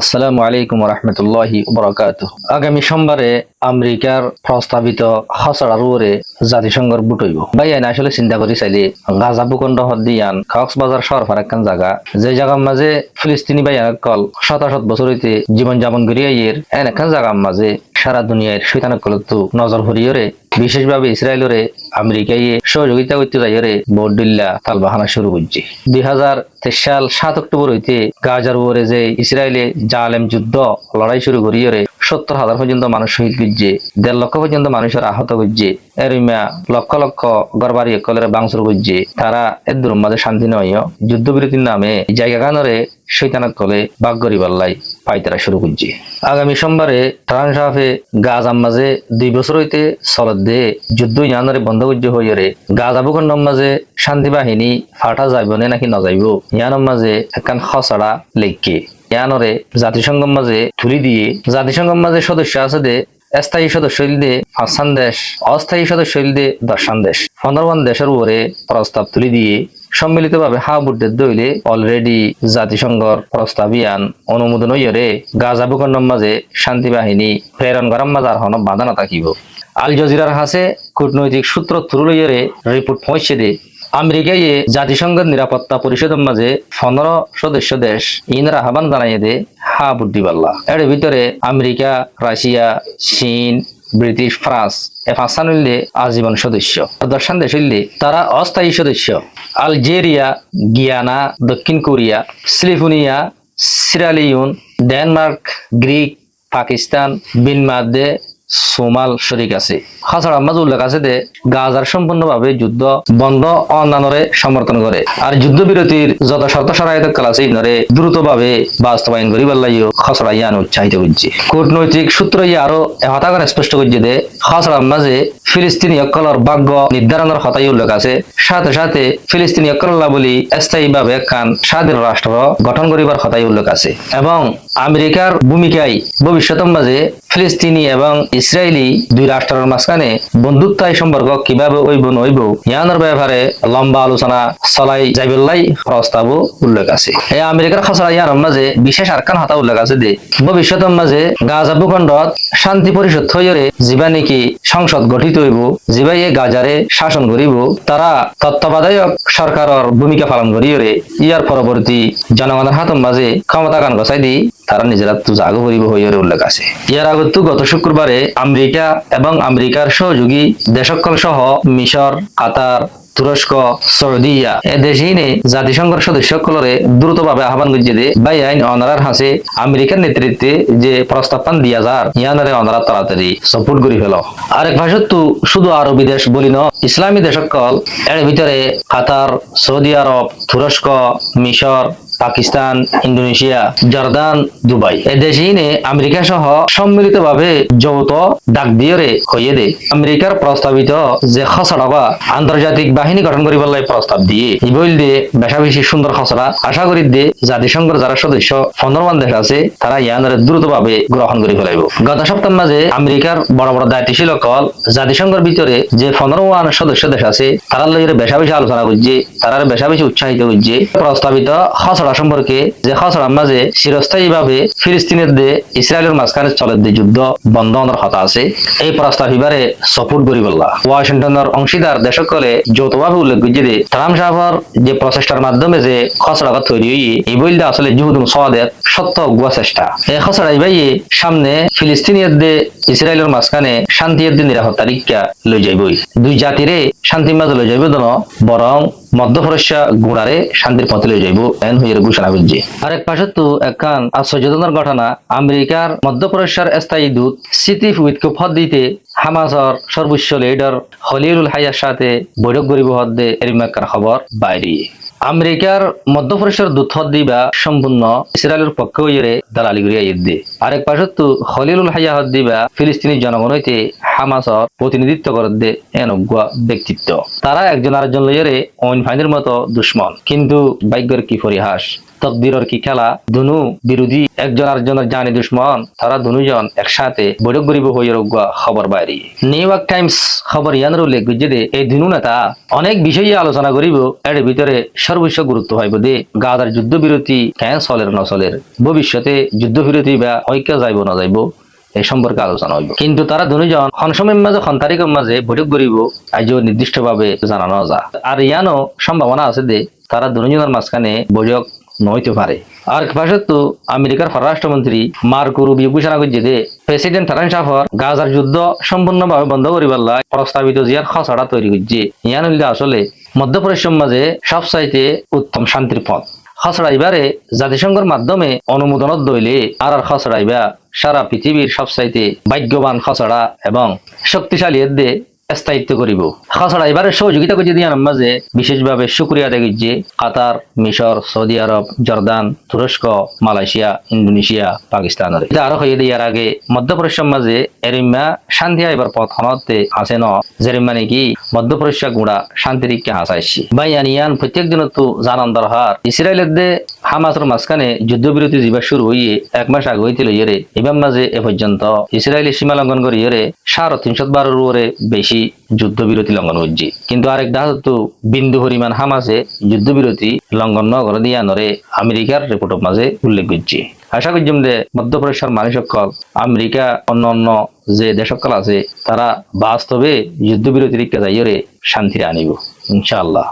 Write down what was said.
আসসালামু আলাইকুম রহমতুল্লাহি বারাকাতুহু। আগামী সোমবারে আমেরিকার প্রস্তাবিত খসড়ার উপরে জাতিসংঘর বুট হইব। ভাই আইন আসলে চিন্তা করি চাইলে গাজা ভূখণ্ড হদ্দিয়ান কক্সবাজার শহর ফারাক্কান জায়গা যে জায়গার মাঝে ফিলিস্তিনি ভাই কল শত শত বছর হইতে জীবন যাপন করি আইয়ের এন একখান জায়গার মাঝে সারা দুনিয়ার শৈতানক কলতো নজর ভরিয়রে বিশেষভাবে ইসরায়েলরে আমেরিকায় সহযোগিতা করতে যাইরে বড়দিল্লা তালবাহানা শুরু করছে। 2023 সাল 7 অক্টোবর হইতে গাজার উপরে যে ইসরায়েলে জালেম যুদ্ধ লড়াই শুরু করিয়রে 70,000 পর্যন্ত মানুষ শহীদ করছে, 1.5 লক্ষ পর্যন্ত মানুষের আহত করছে, এরিমা লক্ষ লক্ষ গরবারি কলের বাংসুর করছে। তারা এর দূর মাঝে শান্তি নয় যুদ্ধবিরতির নামে জায়গা গানরে শৈতানক কলে বাগ গরিবাল্লাই পাইতারা শুরু করছে। আগামী সোমবারে ট্রান্সহাফে গাজার মাঝে 2 বছর হইতে চলত দে যুদ্ধ ইয়ানরে বন্ধ করছে হইরে গাজা ভূখণ্ডের মাঝে শান্তি বাহিনী ফাটা যাইব নাকি নযাইব ইয়ানোর মাঝে একখান খসড়া লেখকে ইয়ানরে জাতিসংঘের মাঝে তুলি দিয়ে জাতিসংঘের মাঝে সদস্য আছে দে স্থায়ী সদস্য দে 5 দেশ, অস্থায়ী সদস্য দে 10 দেশ, 15 দেশের উপরে প্রস্তাব তুলি দিয়ে সম্মিলিতভাবে বুটের দইলে অলরেডি জাতিসংঘর প্রস্তাবিয়ান অনুমোদন হইরে গাজা ভূখণ্ডের মাঝে শান্তি বাহিনী প্রেরণ করার মাঝে আর হন বাধা না থাকিব। আল জজিরার হাসে কূটনৈতিক সূত্র থ্রু লইরে রিপোর্ট পৌঁছে দে আমেরিকায় জাতিসংঘের নিরাপত্তা পরিষদের মাঝে 15 সদস্য দেশ ইনরা আহ্বান জানাইয়ে দে বুট দিবাল্লা। এর ভিতরে আমেরিকা, রাশিয়া, চীন, ব্রিটিশ, ফ্রান্স এ 5 হইলে আজীবন সদস্য। 10 দেশ হইলে তারা অস্থায়ী সদস্য। আলজেরিয়া, গিয়ানা, দক্ষিণ কোরিয়া, স্লিভোনিয়া, সিরালিয়ন, ডেনমার্ক, গ্রিক, পাকিস্তান, বিনমাদে, সোমাল শরিক আছে। খাসড়া মাঝে উল্লেখ আছে যে গাজার সম্পূর্ণভাবে যুদ্ধ বন্ধ অন্যান্যরে সমর্থন করে আর যুদ্ধবিরতির যত শর্ত সরাইতে কাল আছে ইনরে দ্রুতভাবে বাস্তবায়ন করিবার লাগিও খাসড়া ইয়ান উৎসাহিত করছে। কূটনৈতিক সূত্র আরো হতা করে স্পষ্ট করছে যে খাসড়ার মাঝে ফিলিস্তিনি অকলর ভাগ্য নির্ধারণের কথাই উল্লেখ আছে। সাথে সাথে ফিলিস্তিনি অকল্লা বলি স্থায়ীভাবে কান স্বাধীন রাষ্ট্র গঠন করিবার কথাই উল্লেখ আছে এবং আমেরিকার ভূমিকায় ভবিষ্যতের মাঝে ফিলিস্তিনি এবং ইসরায়েলি 2 রাষ্ট্রের মাঝখানে বন্ধুত্বাই সম্পর্ক কিভাবে হইব নইব ইয়ানোর ব্যাপারে লম্বা আলোচনা চলাই যাইবেলাই প্রস্তাব উল্লেখ আছে। এই আমেরিকার খসড়া ইয়ানোর মাঝে বিশেষ আরকান হাতা উল্লেখ আছে যে ভবিষ্যতের মাঝে গাজা ভূখণ্ডত শান্তি পরিষদ হইরে যিবা নাকি সংসদ গঠিত হইব, যিবাই গাজারে শাসন করিব তারা তত্ত্বাবধায়ক সরকারের ভূমিকা পালন করিয়রে ইয়ার পরবর্তী জনগণের হাতের মাঝে ক্ষমতা কান গছাই দি তারা নিজেরা জাগো করিব হইরে উল্লেখ আছে। ইয়ার আগত গত শুক্রবারে আমেরিকা এবং আমেরিকার সহযোগী দেশকল সহ মিশর, কাতার, তুরস্ক, সৌদিয়া এ দেশে জাতিসংঘের সদস্যসকলরে দ্রুতভাবে আহ্বান করছে যে বাই আইন অনারার হাসে আমেরিকার নেতৃত্বে যে প্রস্তাব পান দিয়া যার ইয়ানারে অনারা তাড়াতাড়ি সাপোর্ট করি ফেল। আরেক ভাষাতো শুধু আরবি দেশ বলি ন ইসলামী দেশকল এর ভিতরে কাতার, সৌদি আরব, তুরস্ক, মিশর, পাকিস্তান, ইন্দোনেশিয়া, জর্দান, দুবাই এ দেশে আমেরিকা সহ সম্মিলিতভাবে যৌথ ডাক দিয়ে হইয়ে দে আমেরিকার প্রস্তাবিত যে খসড়া বা আন্তর্জাতিক বাহিনী গঠন করিবার লাই প্রস্তাব দিয়ে ইবইল দিয়ে বেশা বেশি সুন্দর খসড়া আশা করি দে জাতিসংঘের যারা সদস্য 15 দেশ আছে তারা ইয়ানরে দ্রুতভাবে গ্রহণ করে ফেলাইব। গত সপ্তাহ মাঝে আমেরিকার বড় বড় দায়িত্বশীল কল জাতিসংঘের ভিতরে যে 15 সদস্য দেশ আছে তারা লইরে বেশা বেশি আলোচনা করছে, তারা বেশা বেশি উৎসাহিত করছে প্রস্তাবিত খসড়া সম্পর্কে যে খসড়ার মাঝে চিরস্থায়ীভাবে ফিলিস্তিনের দে ইসরায়েলের মাঝখানে চলে যে যুদ্ধ বন্ধ হওয়ার কথা আছে এই প্রস্তাব এবারে সাপোর্ট করি বললা। ওয়াশিংটনের অংশীদার দেশকলে যৌথভাবে উল্লেখ করছে যে ট্রাম্প সাহেবের যে প্রচেষ্টার মাধ্যমে যে খসড়া তৈরি হই এই বইলটা আসলে জুহুদুন সওয়াদের সত্য গুয়া চেষ্টা এই খসড়া এবাই সামনে ফিলিস্তিনিয়ার দে ইসরায়েলের মাঝখানে শান্তির দিন নিরাপত্তা রক্ষা লই যাইবই দুই জাতিরে শান্তির মাঝে লই যাইব বরং মধ্যপ্রাচ্য গোড়ারে শান্তির পথে লই যাইব এন হইয়ে ঘোষণা করছে। আরেক পাশে তো একখান আশ্চর্যজনক ঘটনা আমেরিকার মধ্যপ্রাচ্যের স্থায়ী দূত সিটিফ উইথকে পদ দিতে হামাসর সর্বোচ্চ লিডার খলিলুল হাইয়ার সাথে বৈঠক করিব হদ্দে এরিমাকার খবর বাইরে। আমেরিকার মধ্যপ্রাচ্যের দূত হদ দিবা সম্পূর্ণ ইসরায়েলের পক্ষে হইরে দালালি করিয়া ইদ্দে। আরেক পাশে তো খলিলুল হাইয়া হদ দিবা ফিলিস্তিনি জনগণ হইতে হামাসর প্রতিনিধিত্ব করতে এনজ্ঞা ব্যক্তিত্ব। তারা একজন আরেকজন লইরে অইন ফাইনের মতো দুশ্মন, কিন্তু ভাগ্যের কি পরিহাস তকদিরর কি খেলা দুনু বিরোধী একজন আরেকজনের জানি দুশ্মন তারা দুজন একসাথে বৈঠক করিব হয়ে রোগা খবর বাইরে নিউ ইয়র্ক টাইমস খবর ইয়ানোর উল্লেখ করছে যে এই দুনু নেতা অনেক বিষয়ে আলোচনা করিব এর ভিতরে সর্বোচ্চ গুরুত্ব হইব যে গাজার যুদ্ধবিরতি কেন চলের নচলের ভবিষ্যতে যুদ্ধবিরতি বা ঐক্য যাইব না যাইব এই সম্পর্কে আলোচনা হইব কিন্তু তারা দুজন সময়ের মাঝে তারিখের মাঝে বৈঠক করিব আজও নির্দিষ্টভাবে জানানো যা আর ইয়ানো সম্ভাবনা আছে যে তারা দুজনের মাঝখানে বৈঠক নইতে পারে আর পাশে তো আমেরিকার পররাষ্ট্রমন্ত্রী মার্কো রুবিও ঘোষণা করছে যে প্রেসিডেন্ট ট্রাম্প গাজার যুদ্ধ সম্পূর্ণভাবে বন্ধ করিবার লাই প্রস্তাবিত জিয়ার খসড়া তৈরি করছে ইয়ান হইলে আসলে মধ্যপ্রাচ্যের মাঝে সবচাইতে উত্তম শান্তির পথ খসড়া এবারে জাতিসংঘের মাধ্যমে অনুমোদনত দইলে আর খসড়া এবার সারা পৃথিবীর সবচাইতে ভাগ্যবান খসড়া এবং শক্তিশালী এদে স্থায়িত্ব করিব খসড়া এবারে সহযোগিতা করছে দিয়ার মাঝে বিশেষভাবে শুক্রিয়া দেখছে কাতার মিশর সৌদি আরব জর্দান তুরস্ক মালয়েশিয়া ইন্দোনেশিয়া পাকিস্তানের এটা আরো হয়ে দিয়ার আগে মধ্যপ্রাচ্যের মাঝে এরিমা শান্তি আইবার পথ হনতে আছে ন যেরিম মানে কি মধ্যপ্রাচ্য গুড়া শান্তির ইকে হাসাইছি ভাই আনিয়ান প্রত্যেক দিন তো জানান দরকার ইসরায়েলের দে হামাসের মাঝখানে যুদ্ধবিরতি যা শুরু হইয়ে এক মাস আগে হইছিল ইয়েরে এবার মাঝে এ পর্যন্ত ইসরায়েলি সীমা লঙ্ঘন করে ইয়েরে 350 উপরে বেশি যুদ্ধবিরতি লঙ্ঘন হচ্ছে কিন্তু আরেক দাস তো বিন্দু পরিমাণ হামাসে যুদ্ধবিরতি লঙ্ঘন ন করে দিয়া নরে আমেরিকার রিপোর্টের মাঝে উল্লেখ করছে আশা করছি যে মধ্যপ্রাচ্যের মানুষ সকল আমেরিকা অন্য অন্য যে দেশ সকল আছে তারা বাস্তবে যুদ্ধবিরতির যাইরে শান্তি আনিব ইনশাআল্লাহ।